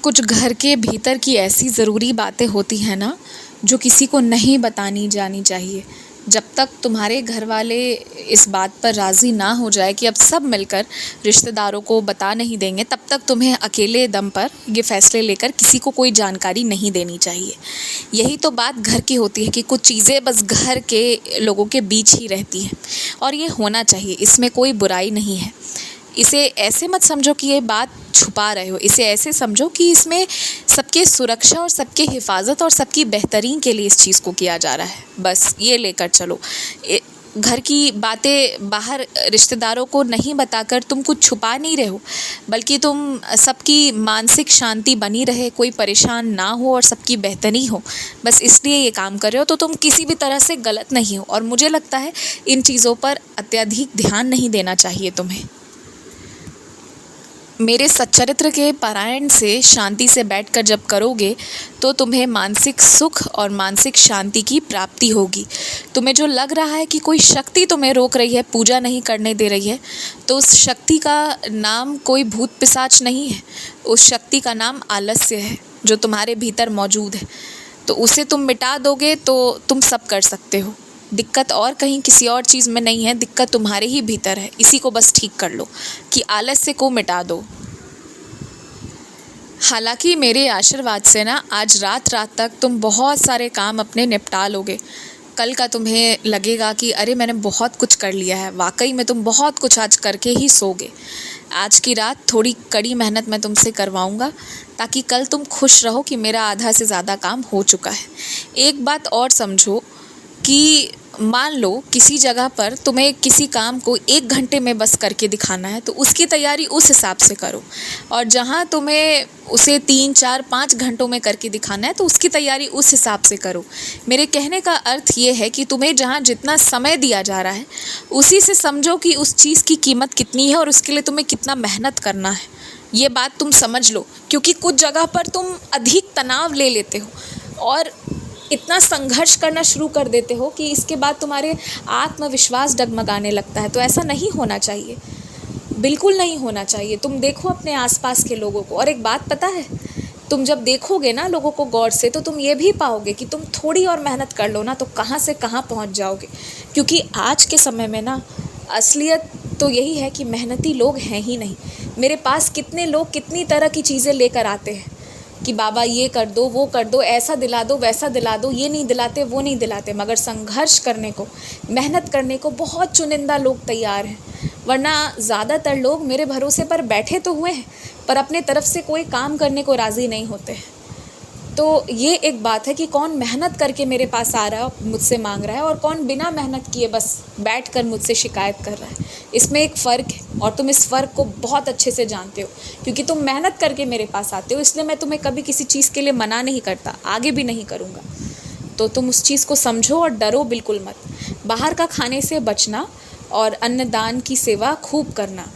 कुछ घर के भीतर की ऐसी ज़रूरी बातें होती हैं ना, जो किसी को नहीं बतानी जानी चाहिए। जब तक तुम्हारे घर वाले इस बात पर राज़ी ना हो जाए कि अब सब मिलकर रिश्तेदारों को बता नहीं देंगे, तब तक तुम्हें अकेले दम पर ये फ़ैसले लेकर किसी को कोई जानकारी नहीं देनी चाहिए। यही तो बात घर की होती है कि कुछ चीज़ें बस घर के लोगों के बीच ही रहती हैं और ये होना चाहिए, इसमें कोई बुराई नहीं है। इसे ऐसे मत समझो कि ये बात छुपा रहे हो, इसे ऐसे समझो कि इसमें सबके सुरक्षा और सबके हिफाजत और सबकी बेहतरीन के लिए इस चीज़ को किया जा रहा है। बस ये लेकर चलो। घर की बातें बाहर रिश्तेदारों को नहीं बताकर तुम कुछ छुपा नहीं रहे हो, बल्कि तुम सबकी मानसिक शांति बनी रहे, कोई परेशान ना हो और सबकी बेहतरी हो, बस इसलिए ये काम कर रहे हो। तो तुम किसी भी तरह से गलत नहीं हो और मुझे लगता है इन चीज़ों पर अत्यधिक ध्यान नहीं देना चाहिए तुम्हें। मेरे सच्चरित्र के पारायण से शांति से बैठकर जब करोगे तो तुम्हें मानसिक सुख और मानसिक शांति की प्राप्ति होगी। तुम्हें जो लग रहा है कि कोई शक्ति तुम्हें रोक रही है, पूजा नहीं करने दे रही है, तो उस शक्ति का नाम कोई भूत पिशाच नहीं है। उस शक्ति का नाम आलस्य है, जो तुम्हारे भीतर मौजूद है। तो उसे तुम मिटा दोगे तो तुम सब कर सकते हो। दिक्कत और कहीं किसी और चीज़ में नहीं है, दिक्कत तुम्हारे ही भीतर है। इसी को बस ठीक कर लो कि आलस्य को मिटा दो। हालांकि मेरे आशीर्वाद से ना आज रात तक तुम बहुत सारे काम अपने निपटा लोगे। कल का तुम्हें लगेगा कि अरे मैंने बहुत कुछ कर लिया है, वाकई में तुम बहुत कुछ आज करके ही सोगे। आज की रात थोड़ी कड़ी मेहनत मैं तुमसे करवाऊंगा ताकि कल तुम खुश रहो कि मेरा आधा से ज़्यादा काम हो चुका है। एक बात और समझो कि मान लो किसी जगह पर तुम्हें किसी काम को 1 घंटे में बस करके दिखाना है, तो उसकी तैयारी उस हिसाब से करो, और जहाँ तुम्हें उसे 3, 4, 5 घंटों में करके दिखाना है तो उसकी तैयारी उस हिसाब से करो। मेरे कहने का अर्थ ये है कि तुम्हें जहाँ जितना समय दिया जा रहा है उसी से समझो कि उस चीज़ की कीमत कितनी है और उसके लिए तुम्हें कितना मेहनत करना है। ये बात तुम समझ लो, क्योंकि कुछ जगह पर तुम अधिक तनाव ले लेते हो और इतना संघर्ष करना शुरू कर देते हो कि इसके बाद तुम्हारे आत्मविश्वास डगमगाने लगता है। तो ऐसा नहीं होना चाहिए, बिल्कुल नहीं होना चाहिए। तुम देखो अपने आसपास के लोगों को, और एक बात पता है, तुम जब देखोगे ना लोगों को गौर से, तो तुम ये भी पाओगे कि तुम थोड़ी और मेहनत कर लो ना तो कहाँ से कहाँ पहुँच जाओगे। क्योंकि आज के समय में ना असलियत तो यही है कि मेहनती लोग हैं ही नहीं। मेरे पास कितने लोग कितनी तरह की चीज़ें लेकर आते हैं कि बाबा ये कर दो, वो कर दो, ऐसा दिला दो, वैसा दिला दो, ये नहीं दिलाते, वो नहीं दिलाते, मगर संघर्ष करने को, मेहनत करने को बहुत चुनिंदा लोग तैयार हैं। वरना ज़्यादातर लोग मेरे भरोसे पर बैठे तो हुए हैं, पर अपने तरफ से कोई काम करने को राज़ी नहीं होते हैं। तो ये एक बात है कि कौन मेहनत करके मेरे पास आ रहा है, मुझसे मांग रहा है, और कौन बिना मेहनत किए बस बैठकर मुझसे शिकायत कर रहा है। इसमें एक फ़र्क है और तुम इस फ़र्क को बहुत अच्छे से जानते हो, क्योंकि तुम मेहनत करके मेरे पास आते हो। इसलिए मैं तुम्हें कभी किसी चीज़ के लिए मना नहीं करता, आगे भी नहीं करूँगा। तो तुम उस चीज़ को समझो और डरो बिल्कुल मत। बाहर का खाने से बचना और अन्नदान की सेवा खूब करना।